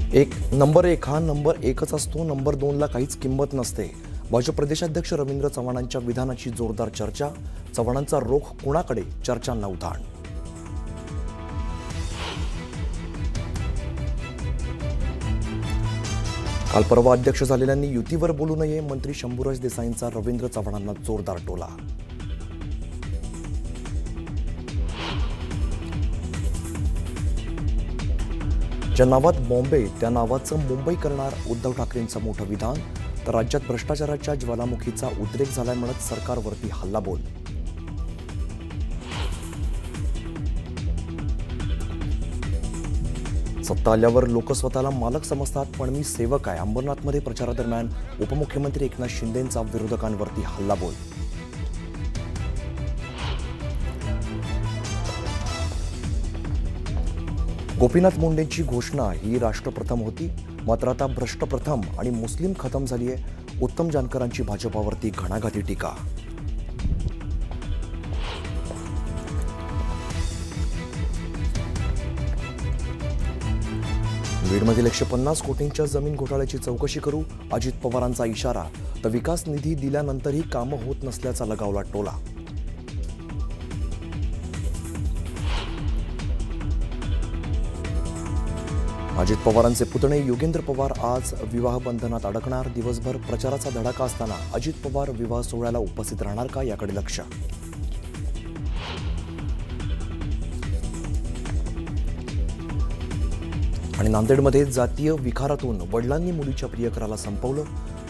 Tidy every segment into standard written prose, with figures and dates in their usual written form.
एक नंबर एक हा नंबर एकच असतो, नंबर दोनला काहीच किंमत नसते. भाजप प्रदेशाध्यक्ष रवींद्र चव्हाणांच्या विधानाची जोरदार चर्चा. चव्हाणांचा रोख कोणाकडे? चर्चांना उधाण. काल परवा अध्यक्ष झालेल्यांनी युतीवर बोलू नये, मंत्री शंभूराज देसाईंचा रवींद्र चव्हाणांना जोरदार टोला. ज्या नावात बॉम्बे त्या नावाचं मुंबई करणार उद्धव ठाकरेंचं मोठं विधान. तर राज्यात भ्रष्टाचाराच्या ज्वालामुखीचा उद्रेक झालाय म्हणत सरकारवरती हल्लाबोल. सत्ता आल्यावर लोक स्वतःला मालक समजतात, पण मी सेवक आहे. अंबरनाथमध्ये प्रचारादरम्यान उपमुख्यमंत्री एकनाथ शिंदेंचा विरोधकांवरती हल्लाबोल. गोपीनाथ मुंडेंची घोषणा ही राष्ट्रप्रथम होती, मात्र आता भ्रष्टप्रथम आणि मुस्लिम खतम झाली आहे. उत्तम जानकरांची भाजपावरती घणाघाती टीका. बीडमधील 150 कोटींच्या जमीन घोटाळ्याची चौकशी करू, अजित पवारांचा इशारा. तर विकास निधी दिल्यानंतरही कामं होत नसल्याचा लगावला टोला. अजित पवारांचे पुतणे योगेंद्र पवार आज विवाह बंधनात अडकणार. दिवसभर प्रचाराचा धडाका असताना अजित पवार विवाह सोहळ्याला उपस्थित राहणार का, याकडे लक्ष. आणि नांदेडमध्ये जातीय विखारातून वडिलांनी मुलीच्या प्रियकराला संपवलं.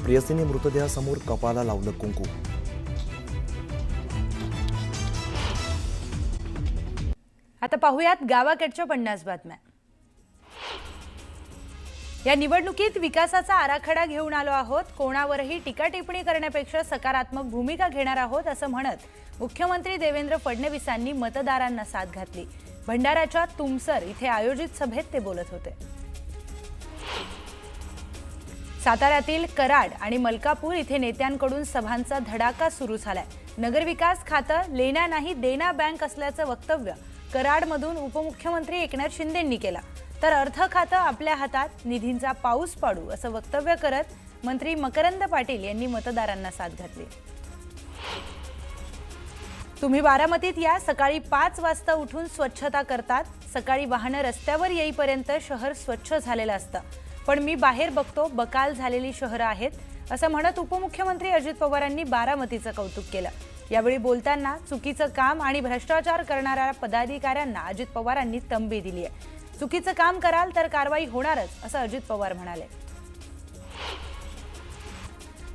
प्रियसीने मृतदेहासमोर कपाळाला लावलं कुंकू. आता पाहूयात गावाकडच्या 50 बातम्या. या निवडणुकीत विकासाचा आराखडा घेऊन आलो आहोत, कोणावरही टीका टिप्पणी करण्यापेक्षा सकारात्मक भूमिका घेणार आहोत असं म्हणत मुख्यमंत्री देवेंद्र फडणवीसांनी मतदारांना साथ घातली. भंडाराच्या तुमसर इथे आयोजित सभेत ते बोलत होते. साताऱ्यातील कराड आणि मलकापूर इथे नेत्यांकडून सभांचा धडाका सुरू झालाय. नगरविकास खातं लेना नाही देना बँक असल्याचं वक्तव्य कराडमधून उपमुख्यमंत्री एकनाथ शिंदेंनी केलं. तर अर्थ खातं आपल्या हातात, निधींचा पाऊस पाडू असं वक्तव्य करत मंत्री मकरंद पाटील यांनी मतदारांना साथ घातली. तुम्ही बारामतीत या, सकाळी 5 वाजता उठून स्वच्छता करतात. सकाळी वाहनं रस्त्यावर येईपर्यंत शहर स्वच्छ झालेलं असतं, पण मी बाहेर बघतो बकाल झालेली शहरं आहेत असं म्हणत उपमुख्यमंत्री अजित पवारांनी बारामतीचं कौतुक केलं. यावेळी बोलताना चुकीचं काम आणि भ्रष्टाचार करणाऱ्या पदाधिकाऱ्यांना अजित पवारांनी तंबी दिली आहे. चुकीचं काम कराल तर कारवाई होणारच असं अजित पवार म्हणाले.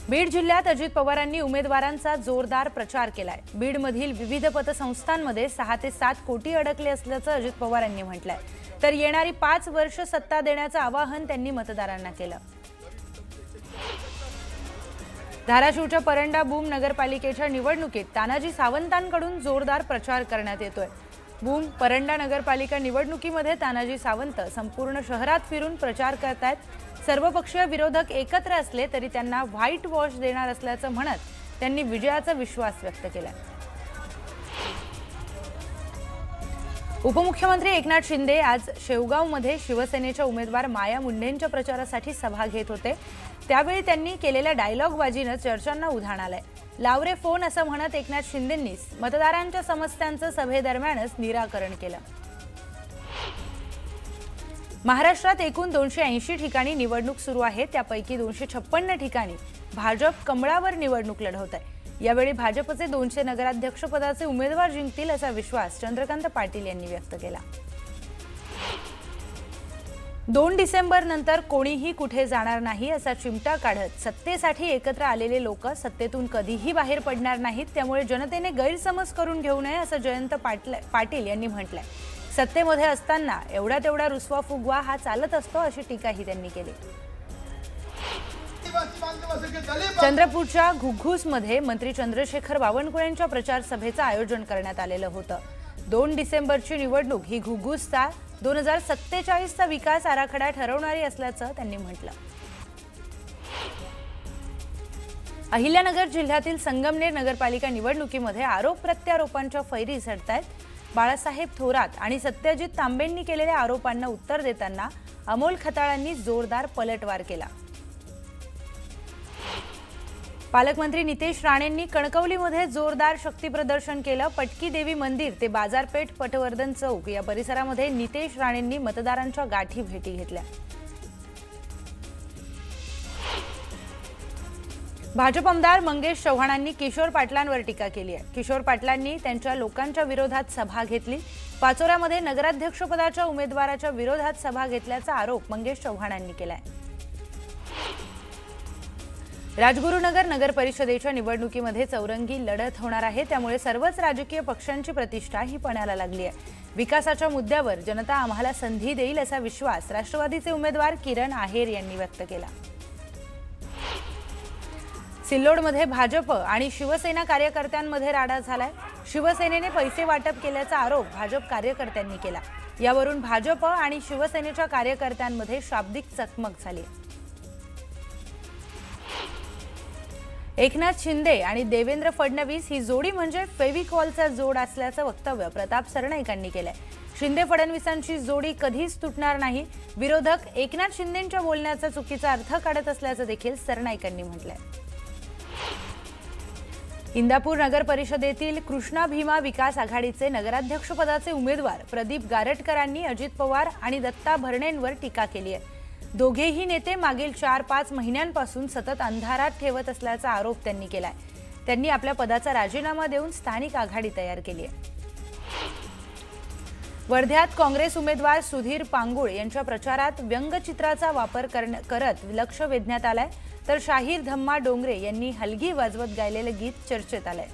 बीड जिल्ह्यात अजित पवारांनी उमेदवारांचा जोरदार प्रचार केलाय. बीडमधील विविध पतसंस्थांमध्ये 6 ते 7 कोटी अडकले असल्याचं अजित पवारांनी म्हटलंय. तर येणारी 5 वर्ष सत्ता देण्याचं आवाहन त्यांनी मतदारांना केलं. धाराशिवच्या परंडा बूम नगरपालिकेच्या निवडणुकीत तानाजी सावंतांकडून जोरदार प्रचार करण्यात येतोय. बूम परंडा नगरपालिका निवडणुकीमध्ये तानाजी सावंत संपूर्ण शहरात फिरून प्रचार करतायत. सर्वपक्षीय विरोधक एकत्र असले तरी त्यांना व्हाईट वॉश देणार असल्याचं म्हणत त्यांनी विजयाचा विश्वास व्यक्त केला. उपमुख्यमंत्री एकनाथ शिंदे आज शेवगावमध्ये शिवसेनेच्या उमेदवार माया मुंढेंच्या प्रचारासाठी सभा घेत होते. त्यावेळी त्यांनी केलेल्या डायलॉगबाजीनं चर्चांना उधाण आलंय. लावरे फोन असं म्हणत एकनाथ शिंदेंनी मतदारांच्या समस्यांचं सभेदरम्यानच निराकरण केलं. महाराष्ट्रात एकूण 280 ठिकाणी निवडणूक सुरू आहे. त्यापैकी 256 ठिकाणी भाजप कमळावर निवडणूक लढवत आहे. यावेळी भाजपचे 200 नगराध्यक्षपदाचे उमेदवार जिंकतील असा विश्वास चंद्रकांत पाटील यांनी व्यक्त केला. 2 डिसेंबर नंतर कोणीही कुठे जाणार नाही असा चिमटा काढत सत्तेसाठी एकत्र आलेले लोक सत्तेतून कधीही बाहेर पडणार नाहीत. त्यामुळे जनतेने गैरसमज करून घेऊ नये असं जयंत पाटील यांनी म्हटलंय. सत्तेमध्ये असताना एवढा तेवढा रुसवा फुगवा हा चालत असतो अशी टीकाही त्यांनी केली. चंद्रपूरच्या घुग्घूसमध्ये मंत्री चंद्रशेखर बावनकुळेंच्या प्रचार सभेचं आयोजन करण्यात आलेलं होतं. 2 डिसेंबरची निवडणूक ही घुग्घूसचा 2047चा विकास आराखडा ठरवणारी असल्याचं त्यांनी म्हटलं. अहिल्यानगर जिल्ह्यातील संगमनेर नगरपालिका निवडणुकीमध्ये आरोप प्रत्यारोपांच्या फैरी झडतायत. बाळासाहेब थोरात आणि सत्यजित तांबेंनी केलेल्या आरोपांना उत्तर देताना अमोल खताळांनी जोरदार पलटवार केला। पालकमंत्री नितेश राणेंनी कणकवलीमध्ये जोरदार शक्तीप्रदर्शन केलं। पटकी देवी मंदिर ते बाजारपेठ पटवर्धन चौक या परिसरामध्ये नितेश राणेंनी मतदारांच्या गाठी भेटी घेतल्या। भाजप आमदार मंगेश चव्हाणांनी किशोर पाटलांवर टीका केली आहे। किशोर पाटलांनी त्यांच्या लोकांच्या विरोधात सभा घेतली। पाचोऱ्यामध्ये नगराध्यक्षपदाच्या उमेदवाराच्या विरोधात सभा घेतल्याचा आरोप मंगेश चव्हाणांनी केलाय। राजगुरुनगर नगर परिषदेच्या निवडणुकीमध्ये चौरंगी लढत होणार आहे, त्यामुळे सर्वच राजकीय पक्षांची प्रतिष्ठा ही पणाला लागली आहे। विकासाच्या मुद्द्यावर जनता आम्हाला संधी देईल असा विश्वास राष्ट्रवादीचे उमेदवार किरण आहेर यांनी व्यक्त केला। सिल्लोडमध्ये भाजप आणि शिवसेना कार्यकर्त्यांमध्ये राडा झालाय। शिवसेनेने पैसे वाटप केल्याचा आरोप भाजप कार्यकर्त्यांनी केला। यावरून भाजप आणि शिवसेनेच्या कार्यकर्त्यांमध्ये शाब्दिक चकमक झाली। एकनाथ शिंदे आणि देवेंद्र फडणवीस ही जोडी म्हणजे फेविकॉलचा जोड असल्याचं वक्तव्य प्रताप सरनाईकांनी केलंय। शिंदे फडणवीसांची जोडी कधीच तुटणार नाही। विरोधक एकनाथ शिंदेंच्या बोलण्याचा चुकीचा अर्थ काढत असल्याचं देखील सरनाईकांनी म्हटलंय। इंदापूर नगर परिषदेतील कृष्णा भीमा विकास आघाडीचे नगराध्यक्षपदाचे उमेदवार प्रदीप गारटकरांनी अजित पवार आणि दत्ता भरणेंवर टीका केली आहे। दोघेही नेते मागील 4-5 महिन्यांपासून सतत अंधारात ठेवत असल्याचा आरोप त्यांनी केलाय। त्यांनी आपल्या पदाचा राजीनामा देऊन स्थानिक आघाडी तयार केली आहे। वर्ध्यात काँग्रेस उमेदवार सुधीर पांगुळ यांच्या प्रचारात व्यंगचित्राचा वापर करत लक्ष वेधण्यात आलाय, तर शाहीर धम्मा डोंगरे यांनी हलगी वाजवत गायलेलं गीत चर्चेत आलंय।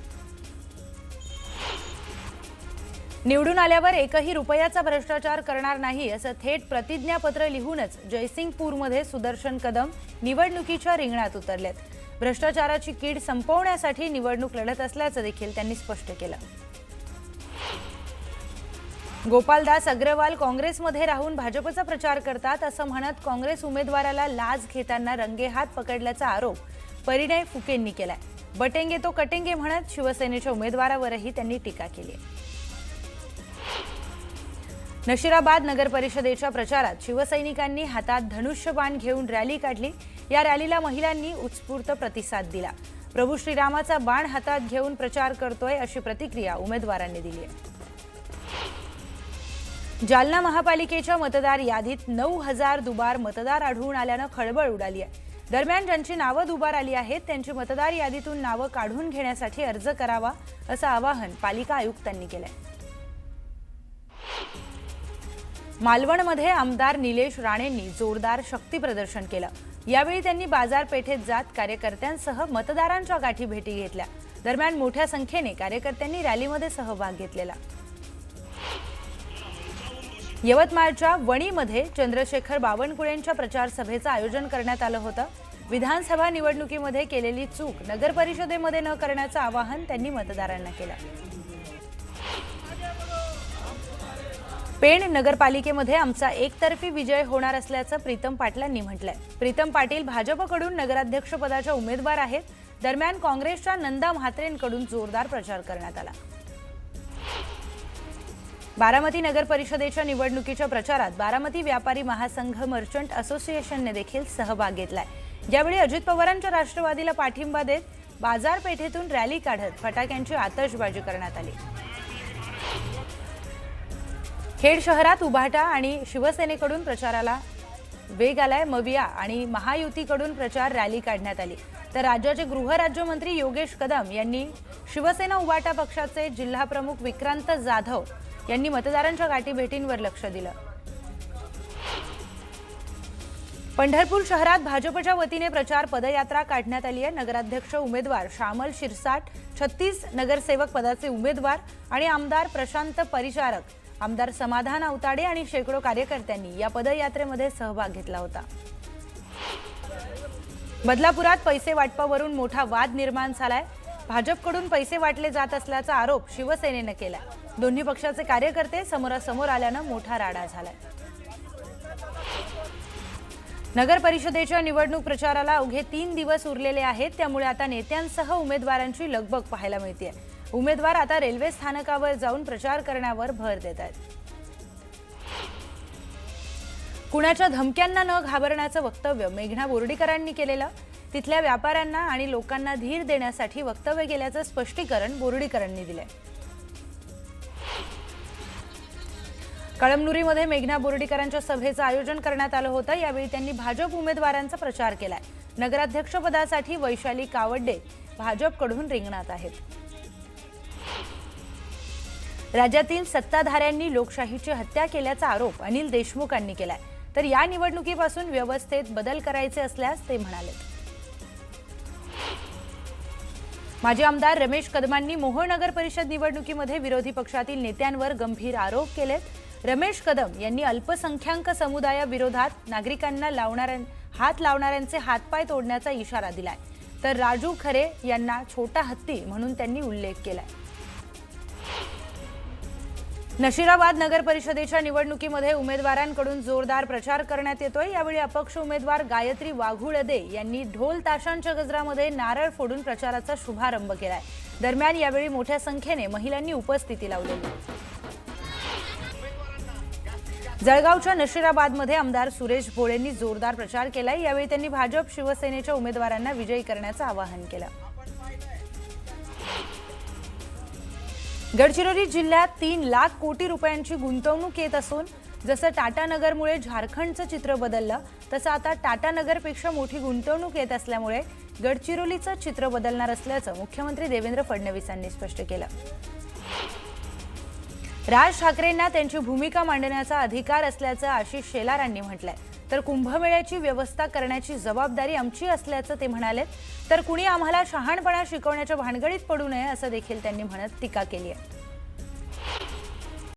निवडून आल्यावर एकही रुपयाचा भ्रष्टाचार करणार नाही असं थेट प्रतिज्ञापत्र लिहूनच जयसिंगपूरमध्ये सुदर्शन कदम निवडणुकीच्या रिंगणात उतरलेत। भ्रष्टाचाराची कीड संपवण्यासाठी निवडणूक लढत असल्याचं देखील त्यांनी स्पष्ट केलं। गोपालदास अग्रवाल काँग्रेसमध्ये राहून भाजपचा प्रचार करतात असं म्हणत काँग्रेस उमेदवाराला लाच घेताना रंगेहात पकडल्याचा आरोप परिणय फुकेंनी केलाय। बटेंगे तो कटेंगे म्हणत शिवसेनेच्या उमेदवारावरही त्यांनी टीका केली। नशिराबाद नगर परिषदेच्या प्रचारात शिवसैनिकांनी हातात धनुष्यबाण घेऊन रॅली काढली। या रॅलीला महिलांनी उत्स्फूर्त प्रतिसाद दिला। प्रभू श्रीरामाचा बाण हातात घेऊन प्रचार करतोय अशी प्रतिक्रिया उमेदवारांनी दिली आहे। जालना महापालिकेच्या मतदार यादीत 9,000 दुबार मतदार आढळून आल्यानं खळबळ उडाली आहे। दरम्यान ज्यांची नावं दुबार आली आहेत त्यांची मतदार यादीतून नावं काढून घेण्यासाठी अर्ज करावा असं आवाहन पालिका आयुक्तांनी केलंय। मालवणमध्ये आमदार निलेश राणेंनी जोरदार शक्ती प्रदर्शन केलं। यावेळी त्यांनी बाजारपेठेत जात कार्यकर्त्यांसह मतदारांच्या गाठी भेटी घेतल्या। दरम्यान मोठ्या संख्येने कार्यकर्त्यांनी रॅलीमध्ये सहभाग घेतलेला। यवतमाळच्या वणीमध्ये चंद्रशेखर बावनकुळेंच्या प्रचार सभेचं आयोजन करण्यात आलं होतं। विधानसभा निवडणुकीमध्ये केलेली चूक नगर परिषदेमध्ये न करण्याचं आवाहन त्यांनी मतदारांना केलं। पेण नगरपालिकेमध्ये आमचा एकतर्फी विजय होणार असल्याचं प्रीतम पाटलांनी म्हटलंय। प्रीतम पाटील भाजपकडून नगराध्यक्षपदाच्या उमेदवार आहेत। दरम्यान काँग्रेसच्या नंदा म्हात्रेंकडून जोरदार प्रचार करण्यात आला। बारामती नगर परिषदेच्या निवडणुकीच्या प्रचारात बारामती व्यापारी महासंघ मर्चंट असोसिएशनने देखील सहभाग घेतलाय। यावेळी अजित पवारांच्या राष्ट्रवादीला पाठिंबा देत बाजारपेठेतून रॅली काढत फटाक्यांची आतषबाजी करण्यात आली। खेड शहरात उभाटा आणि शिवसेनेकडून प्रचाराला वेग आलाय। मविया आणि महायुतीकडून प्रचार रॅली काढण्यात आली, तर राज्याचे गृहराज्यमंत्री योगेश कदम यांनी शिवसेना उभाटा पक्षाचे जिल्हाप्रमुख विक्रांत जाधव यांनी मतदारांच्या गाठीभेटींवर लक्ष दिलं। पंढरपूर शहरात भाजपच्या वतीने प्रचार पदयात्रा काढण्यात आली आहे। नगराध्यक्ष उमेदवार श्यामल शिरसाट, 36 नगरसेवक पदाचे उमेदवार आणि आमदार प्रशांत परिचारक, आमदार समाधान अवताडे आणि शेकडो कार्यकर्त्यांनी या पदयात्रेमध्ये सहभाग घेतला होता। बदलापुरात पैसे वाटपावरून मोठा वाद निर्माण झालाय। भाजपकडून पैसे वाटले जात असल्याचा आरोप शिवसेनेने केलाय। दोन्ही पक्षाचे कार्यकर्ते समोरासमोर आल्यानं मोठा राडा झालाय। नगर परिषदेच्या निवडणूक प्रचाराला अवघे 3 दिवस उरलेले आहेत, त्यामुळे आता नेत्यांसह उमेदवारांची लगबग पाहायला मिळते। उमेदवार आता रेल्वे स्थानकावर जाऊन प्रचार करण्यावर भर देत आहेत. कुणाच्या धमक्यांना न घाबरण्याचं वक्तव्य मेघना बोर्डीकरांनी केलेलं. तिथल्या व्यापाऱ्यांना आणि लोकांना धीर देण्यासाठी वक्तव्य केल्याचं स्पष्टीकरण बोर्डीकरांनी दिलंय. कळमनुरीमध्ये मेघना बोर्डीकरांच्या सभेचं आयोजन करण्यात आलं होतं. यावेळी त्यांनी भाजप उमेदवारांचा प्रचार केलाय. नगराध्यक्षपदासाठी वैशाली कावडे भाजपकडून रिंगणात आहेत. राज्यातील सत्ताधाऱ्यांनी लोकशाहीची हत्या केल्याचा आरोप अनिल देशमुखांनी केलाय. तर या निवडणुकीपासून व्यवस्थेत बदल करायचे असल्यास ते म्हणाले. माजी आमदार रमेश कदमांनी मोहोळ नगर परिषद निवडणुकीमध्ये विरोधी पक्षातील नेत्यांवर गंभीर आरोप केलेत. रमेश कदम यांनी अल्पसंख्याक समुदायाविरोधात नागरिकांना हात लावणाऱ्यांचे हातपाय तोडण्याचा इशारा दिलाय. तर राजू खरे यांना छोटा हत्ती म्हणून त्यांनी उल्लेख केलाय. नशिराबाद नगर परिषदेच्या निवडणुकीमध्ये उमेदवारांकडून जोरदार प्रचार करण्यात येतोय. यावेळी अपक्ष उमेदवार गायत्री वाघुळदे यांनी ढोल ताशांच्या गजरामध्ये नारळ फोडून प्रचाराचा शुभारंभ केलाय. दरम्यान यावेळी मोठ्या संख्येने महिलांनी उपस्थिती लावलेली. जळगावच्या नशिराबादमध्ये आमदार सुरेश भोळेंनी जोरदार प्रचार केलाय. यावेळी त्यांनी भाजप शिवसेनेच्या उमेदवारांना विजयी करण्याचं आवाहन केलं. गडचिरोली जिल्ह्यात 3 लाख कोटी रुपयांची गुंतवणूक येत असून जसं टाटानगरमुळे झारखंडचं चित्र बदललं तसं आता टाटानगरपेक्षा मोठी गुंतवणूक येत असल्यामुळे गडचिरोलीचं चित्र बदलणार असल्याचं मुख्यमंत्री देवेंद्र फडणवीस यांनी स्पष्ट केलं. राज ठाकरेंना त्यांची भूमिका मांडण्याचा अधिकार असल्याचं आशिष शेलारांनी म्हटलंय. तर कुंभमेळ्याची व्यवस्था करण्याची जबाबदारी आमची असल्याचं ते म्हणाले. तर कुणी आम्हाला शहाणपणा शिकवण्याच्या भानगडीत पडू नये असं देखील त्यांनी म्हणत टीका केली आहे.